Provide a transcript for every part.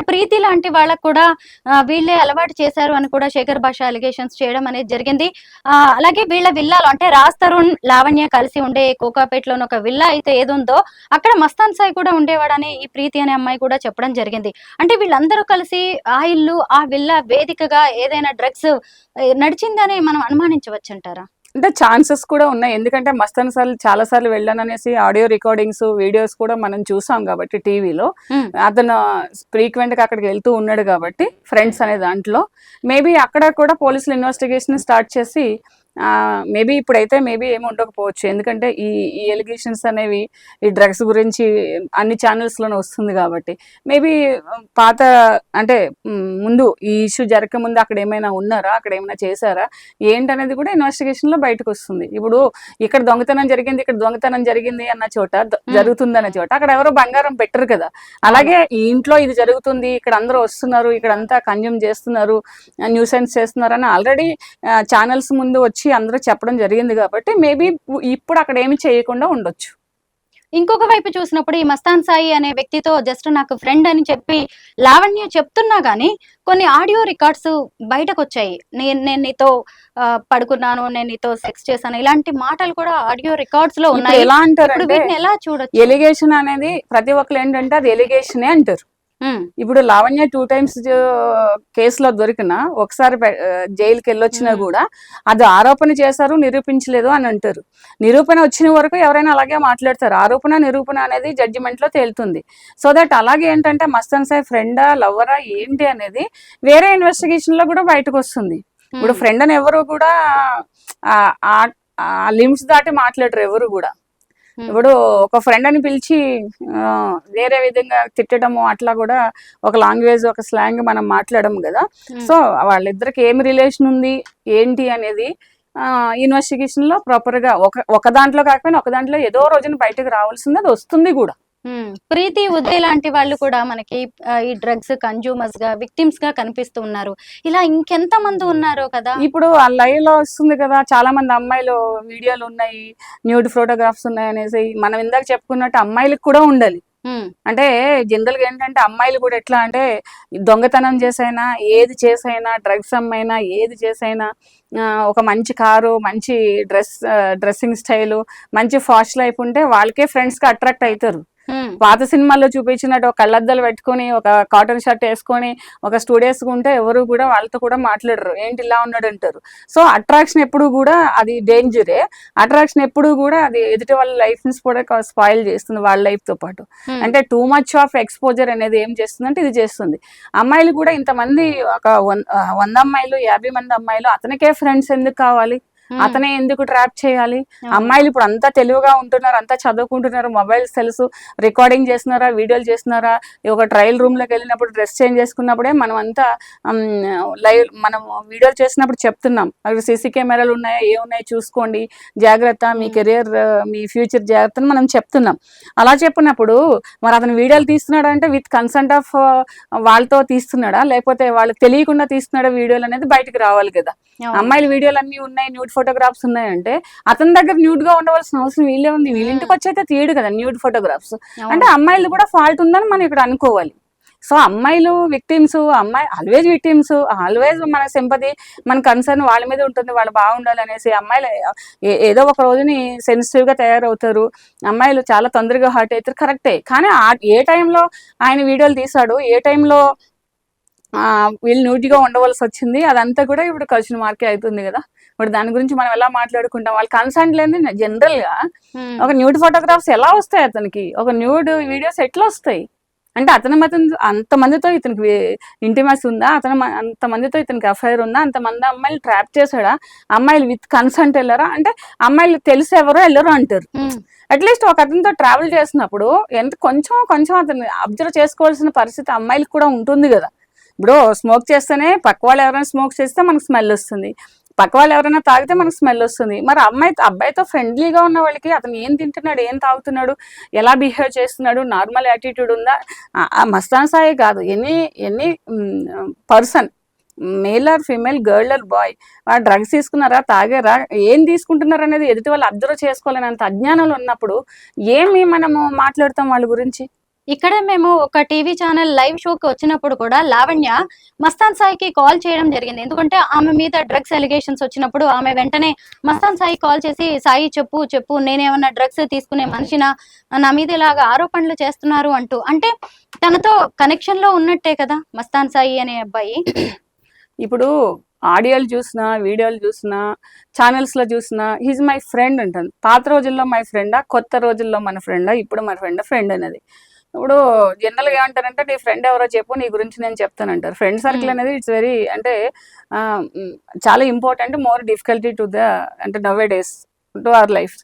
ప్రీతి లాంటి వాళ్ళకు కూడా వీళ్ళే అలవాటు చేశారు అని కూడా శేఖర్ భాష అలిగేషన్స్ చేయడం అనేది జరిగింది. అలాగే వీళ్ళ విల్లాలో అంటే రాజ్ తరుణ్, లావణ్య కలిసి ఉండే కోకాపేటలోని ఒక విల్లా అయితే ఏదుందో అక్కడ మస్తాన్ సాయి కూడా ఉండేవాడని ఈ ప్రీతి అనే అమ్మాయి కూడా చెప్పడం జరిగింది. అంటే వీళ్ళందరూ కలిసి ఆ ఇల్లు, ఆ విల్లా వేదికగా ఏదైనా డ్రగ్స్ నడిచిందని మనం అనుమానించవచ్చంటారా? అంటే ఛాన్సెస్ కూడా ఉన్నాయి. ఎందుకంటే మస్తాన్ సార్లు చాలా సార్లు వెళ్ళాననేసి ఆడియో రికార్డింగ్స్, వీడియోస్ కూడా మనం చూసాం కాబట్టి టీవీలో. అతను ఫ్రీక్వెంట్ గా అక్కడికి వెళ్తూ ఉన్నాడు కాబట్టి ఫ్రెండ్స్ అనే దాంట్లో మేబీ అక్కడ కూడా పోలీసులు ఇన్వెస్టిగేషన్ స్టార్ట్ చేసి మేబీ ఇప్పుడైతే మేబీ ఏమి ఉండకపోవచ్చు. ఎందుకంటే ఈ ఈ ఎలిగేషన్స్ అనేవి ఈ డ్రగ్స్ గురించి అన్ని ఛానల్స్లోనే వస్తుంది కాబట్టి మేబీ పాత అంటే ముందు ఈ ఇష్యూ జరగక ముందు అక్కడ ఏమైనా ఉన్నారా, అక్కడ ఏమైనా చేశారా ఏంటనేది కూడా ఇన్వెస్టిగేషన్లో బయటకు వస్తుంది. ఇప్పుడు ఇక్కడ దొంగతనం జరిగింది, ఇక్కడ దొంగతనం జరిగింది అన్న చోట, జరుగుతుందన్న చోట అక్కడ ఎవరో బంగారం పెట్టరు కదా. అలాగే ఈ ఇంట్లో ఇది జరుగుతుంది, ఇక్కడ అందరూ వస్తున్నారు, ఇక్కడ అంతా కన్జ్యూమ్ చేస్తున్నారు, న్యూసెన్స్ చేస్తున్నారు అని ఆల్రెడీ ఛానల్స్ ముందు వచ్చి అందరూ చెప్పడం జరిగింది కాబట్టి మేబీ ఇప్పుడు అక్కడ ఏమి చేయకుండా ఉండొచ్చు. ఇంకొక వైపు చూసినప్పుడు ఈ మస్తాన్ సాయి అనే వ్యక్తితో జస్ట్ నాకు ఫ్రెండ్ అని చెప్పి లావణ్య చెప్తున్నా గానీ కొన్ని ఆడియో రికార్డ్స్ బయటకు వచ్చాయి. నేను నీతో పడుకున్నాను, నేను నీతో సెక్స్ చేశాను, ఇలాంటి మాటలు కూడా ఆడియో రికార్డ్స్ లో ఉన్నాయి. ఎలా అంటారు, ఎలా చూడొచ్చు? ఎలిగేషన్ అనేది ప్రతి ఒక్కరు ఏంటంటే అది ఎలిగేషనే అంటారు. ఇప్పుడు లావణ్య 2 times కేసులో దొరికినా, ఒకసారి జైలుకి వెళ్ళొచ్చినా కూడా అది ఆరోపణ చేశారు, నిరూపించలేదు అని అంటారు. నిరూపణ వచ్చిన వరకు ఎవరైనా అలాగే మాట్లాడతారు. ఆరోపణ నిరూపణ అనేది జడ్జిమెంట్ లో తేలుతుంది. సో దట్ అలాగే ఏంటంటే మస్తాన్ సాయి ఫ్రెండా, లవ్వరా ఏంటి అనేది వేరే ఇన్వెస్టిగేషన్ లో కూడా బయటకు వస్తుంది. ఇప్పుడు ఫ్రెండ్ అని ఎవరు కూడా లిమిట్స్ దాటి మాట్లాడరు ఎవరు కూడా. ఇప్పుడు ఒక ఫ్రెండ్ అని పిలిచి వేరే విధంగా తిట్టడము అట్లా కూడా ఒక లాంగ్వేజ్, ఒక స్లాంగ్ మనం మాట్లాడము కదా. సో వాళ్ళిద్దరికి ఏమి రిలేషన్ ఉంది ఏంటి అనేది ఇన్వెస్టిగేషన్ లో ప్రాపర్ గా ఒక దాంట్లో కాకపోయినా ఒక దాంట్లో ఏదో రోజున బయటకు రావాల్సింది, అది వస్తుంది కూడా. ప్రీతి, ఉదయ్ లాంటి వాళ్ళు కూడా మనకి ఈ డ్రగ్స్ కన్జ్యూమర్స్ గా, విక్టిమ్స్ గా కనిపిస్తూ ఉన్నారు. ఇలా ఇంకెంత మంది ఉన్నారో కదా. ఇప్పుడు ఆ లైవ్ లో వస్తుంది కదా, చాలా మంది అమ్మాయిలు వీడియోలు ఉన్నాయి, న్యూడ్ ఫోటోగ్రాఫ్స్ ఉన్నాయి అనేసి. మనం ఇందాక చెప్పుకున్నట్టు అమ్మాయిలకు కూడా ఉండాలి. అంటే జనరల్ గా ఏంటంటే అమ్మాయిలు కూడా ఎట్లా అంటే దొంగతనం చేసైనా, ఏది చేసైనా, డ్రగ్స్ అమ్మైనా, ఏది చేసైనా ఒక మంచి కారు, మంచి డ్రెస్సింగ్ స్టైలు, మంచి ఫాస్ట్ లైఫ్ ఉంటే వాళ్ళకే ఫ్రెండ్స్ గా అట్రాక్ట్ అవుతారు. పాత సినిమాల్లో చూపించినట్టు ఒక కళ్ళద్దాలు పెట్టుకుని, ఒక కాటన్ షర్ట్ వేసుకొని, ఒక స్టూడియోస్ ఉంటే ఎవరు కూడా వాళ్ళతో కూడా మాట్లాడరు, ఏంటి ఇలా ఉన్నాడు అంటారు. సో అట్రాక్షన్ ఎప్పుడు కూడా అది డేంజరే. అట్రాక్షన్ ఎప్పుడు కూడా అది ఎదుటి వాళ్ళ లైఫ్ ని కూడా స్పాయిల్ చేస్తుంది, వాళ్ళ లైఫ్ తో పాటు. అంటే టూ మచ్ ఆఫ్ ఎక్స్పోజర్ అనేది ఏం చేస్తుంది అంటే ఇది చేస్తుంది. అమ్మాయిలు కూడా ఇంతమంది, ఒక 100 అమ్మాయిలు, 50 మంది అమ్మాయిలు, అతనికే ఫ్రెండ్స్ ఎందుకు కావాలి, అతనే ఎందుకు ట్రాప్ చేయాలి? అమ్మాయిలు ఇప్పుడు అంతా తెలివిగా ఉంటున్నారు, అంతా చదువుకుంటున్నారు, మొబైల్స్ తెలుసు, రికార్డింగ్ చేస్తున్నారా, వీడియోలు చేస్తున్నారా. ఒక ట్రయల్ రూమ్ లోకి వెళ్ళినప్పుడు డ్రెస్ చేంజ్ చేసుకున్నప్పుడే మనం అంతా లైవ్ మనం వీడియోలు చేసినప్పుడు చెప్తున్నాం, అక్కడ సీసీ కెమెరాలు ఉన్నాయా, ఏమున్నాయో చూసుకోండి, జాగ్రత్త, మీ కెరియర్, మీ ఫ్యూచర్ జాగ్రత్త అని మనం చెప్తున్నాం. అలా చెప్పినప్పుడు మరి అతను వీడియోలు తీస్తున్నాడు అంటే విత్ కన్సెంట్ ఆఫ్ వాళ్ళతో తీస్తున్నాడా, లేకపోతే వాళ్ళకి తెలియకుండా తీస్తున్నాడా వీడియోలు అనేది బయటకు రావాలి కదా. అమ్మాయిల వీడియోలు అన్ని ఉన్నాయి, న్యూడ్ ఫోటోగ్రాఫ్స్ ఉన్నాయంటే అతని దగ్గర న్యూడ్ గా ఉండవలసిన అవసరం వీళ్ళే ఉంది. వీళ్ళింటికి వచ్చైతే తీయడు కదా న్యూడ్ ఫోటోగ్రాఫ్స్. అంటే అమ్మాయిలు కూడా ఫాల్ట్ ఉందని మనం ఇక్కడ అనుకోవాలి. సో అమ్మాయిలు విక్టిమ్స్, అమ్మాయి ఆల్వేజ్ విక్టిమ్స్, ఆల్వేజ్ మన సింపతి, మన కన్సర్న్ వాళ్ళ మీద ఉంటుంది, వాళ్ళు బాగుండాలి అనేసి. అమ్మాయిలు ఏదో ఒక రోజుని సెన్సిటివ్ గా తయారవుతారు, అమ్మాయిలు చాలా తొందరగా హర్ట్ అవుతారు, కరెక్టే. కానీ ఏ టైంలో ఆయన వీడియోలు తీసాడు, ఏ టైంలో వీళ్ళు న్యూడ్గా ఉండవలసి వచ్చింది, అదంతా కూడా ఇప్పుడు క్వశ్చన్ మార్కే అవుతుంది కదా. ఇప్పుడు దాని గురించి మనం ఎలా మాట్లాడుకుంటాం? వాళ్ళ కన్సెంట్ లేని జనరల్ గా ఒక న్యూడ్ ఫోటోగ్రాఫ్స్ ఎలా వస్తాయి అతనికి, ఒక న్యూడ్ వీడియోస్ ఎట్లా వస్తాయి అంటే అతని అంతమందితో ఇతనికి ఇంటిమసీ ఉందా, అంతమందితో ఇతనికి అఫైర్ ఉందా, అంతమంది అమ్మాయిలు ట్రాప్ చేశాడా, అమ్మాయిలు విత్ కన్సెంట్ వెళ్ళారా అంటే అమ్మాయిలు తెలిసి ఎవరో వెళ్ళరు అంటారు. అట్లీస్ట్ ఒక అతనితో ట్రావెల్ చేసినప్పుడు కొంచెం అతన్ని అబ్జర్వ్ చేసుకోవాల్సిన పరిస్థితి అమ్మాయిలకు కూడా ఉంటుంది కదా. ఇప్పుడు స్మోక్ చేస్తేనే పక్క వాళ్ళు ఎవరైనా స్మోక్ చేస్తే మనకు స్మెల్ వస్తుంది, పక్క వాళ్ళు ఎవరైనా తాగితే మనకు స్మెల్ వస్తుంది. మరి అబ్బాయితో ఫ్రెండ్లీగా ఉన్న వాళ్ళకి అతను ఏం తింటున్నాడు, ఏం తాగుతున్నాడు, ఎలా బిహేవ్ చేస్తున్నాడు, నార్మల్ యాటిట్యూడ్ ఉందా? మస్తాన్ సాయి కాదు, any person, male or female, girl or boy, drugs తీసుకున్నారా, తాగారా, ఏం తీసుకుంటున్నారు అనేది ఎదుటి వాళ్ళు అబ్జర్వ్ చేసుకోవాలని అంత అజ్ఞానంలో ఉన్నప్పుడు ఏమి మనము మాట్లాడతాం వాళ్ళ గురించి? ఇక్కడే మేము ఒక టీవీ ఛానల్ లైవ్ షోకి వచ్చినప్పుడు కూడా లావణ్య మస్తాన్ సాయికి కాల్ చేయడం జరిగింది. ఎందుకంటే ఆమె మీద డ్రగ్స్ అలిగేషన్స్ వచ్చినప్పుడు ఆమె వెంటనే మస్తాన్ సాయి కాల్ చేసి, సాయి చెప్పు చెప్పు నేనేమన్నా డ్రగ్స్ తీసుకునే మనిషినా, నా మీద ఇలాగా ఆరోపణలు చేస్తున్నారు అంటూ. అంటే తనతో కనెక్షన్ లో ఉన్నట్టే కదా మస్తాన్ సాయి అనే అబ్బాయి. ఇప్పుడు ఆడియోలు చూసినా, వీడియోలు చూసినా, ఛానల్స్లో చూసినా హీజ్ మై ఫ్రెండ్ అంటాను. పాత రోజుల్లో మై ఫ్రెండా, కొత్త రోజుల్లో మన ఫ్రెండా, ఇప్పుడు మన ఫ్రెండ్ అనేది. ఇప్పుడు జనరల్గా ఏమంటారంటే నీ ఫ్రెండ్ ఎవరో చెప్పు, నీ గురించి నేను చెప్తానంటారు. ఫ్రెండ్ సర్కిల్ అనేది ఇట్స్ వెరీ అంటే చాలా important, more difficulty to the అంటే nowadays to our life.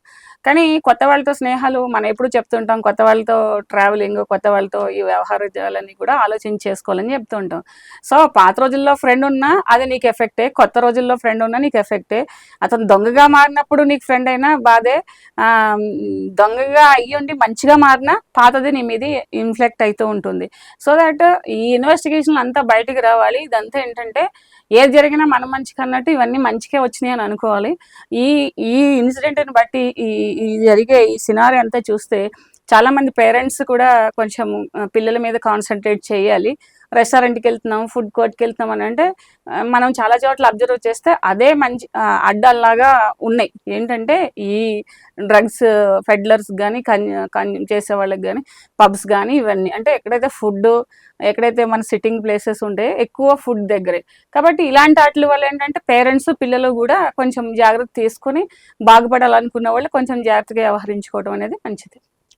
కానీ కొత్త వాళ్ళతో స్నేహాలు మనం ఎప్పుడు చెప్తుంటాం, కొత్త వాళ్ళతో ట్రావెలింగ్, కొత్త వాళ్ళతో ఈ వ్యవహారాలన్నీ కూడా ఆలోచించి చేసుకోవాలని చెప్తుంటాం. సో పాత రోజుల్లో ఫ్రెండ్ ఉన్నా అది నీకు ఎఫెక్టే, కొత్త రోజుల్లో ఫ్రెండ్ ఉన్నా నీకు ఎఫెక్టే. అతను దొంగగా మారినప్పుడు నీకు ఫ్రెండ్ అయినా బాధే, దొంగగా అయ్యుండి మంచిగా మారినా పాతది నీ మీద ఇన్ఫ్లెక్ట్ అవుతూ ఉంటుంది. సో దట్ ఈ ఇన్వెస్టిగేషన్ అంతా బయటికి రావాలి. ఇదంతా ఏంటంటే ఏది జరిగినా మన మంచికి అన్నట్టు ఇవన్నీ మంచికే వచ్చినాయి అని అనుకోవాలి. ఈ ఈ ఇన్సిడెంట్ని బట్టి ఈ జరిగే ఈ సినారీ అంతా చూస్తే చాలా మంది పేరెంట్స్ కూడా కొంచెం పిల్లల మీద కాన్సన్ట్రేట్ చేయాలి. రెస్టారెంట్కి వెళ్తున్నాం, ఫుడ్ కోర్ట్కి వెళ్తున్నాం అని అంటే మనం చాలా చోట్ల అబ్జర్వ్ చేస్తే అదే మంచి అడ్డాల్లాగా ఉన్నాయి. ఏంటంటే ఈ డ్రగ్స్ ఫెడ్లర్స్ కానీ చేసే వాళ్ళకి కానీ పబ్స్ కానీ ఇవన్నీ అంటే ఎక్కడైతే ఫుడ్, ఎక్కడైతే మన సిట్టింగ్ ప్లేసెస్ ఉంటాయో ఎక్కువ ఫుడ్ దగ్గరే. కాబట్టి ఇలాంటి వాటి వల్ల ఏంటంటే పేరెంట్స్ పిల్లలు కూడా కొంచెం జాగ్రత్త తీసుకొని బాగుపడాలనుకున్న వాళ్ళు కొంచెం జాగ్రత్తగా వ్యవహరించుకోవడం అనేది మంచిది.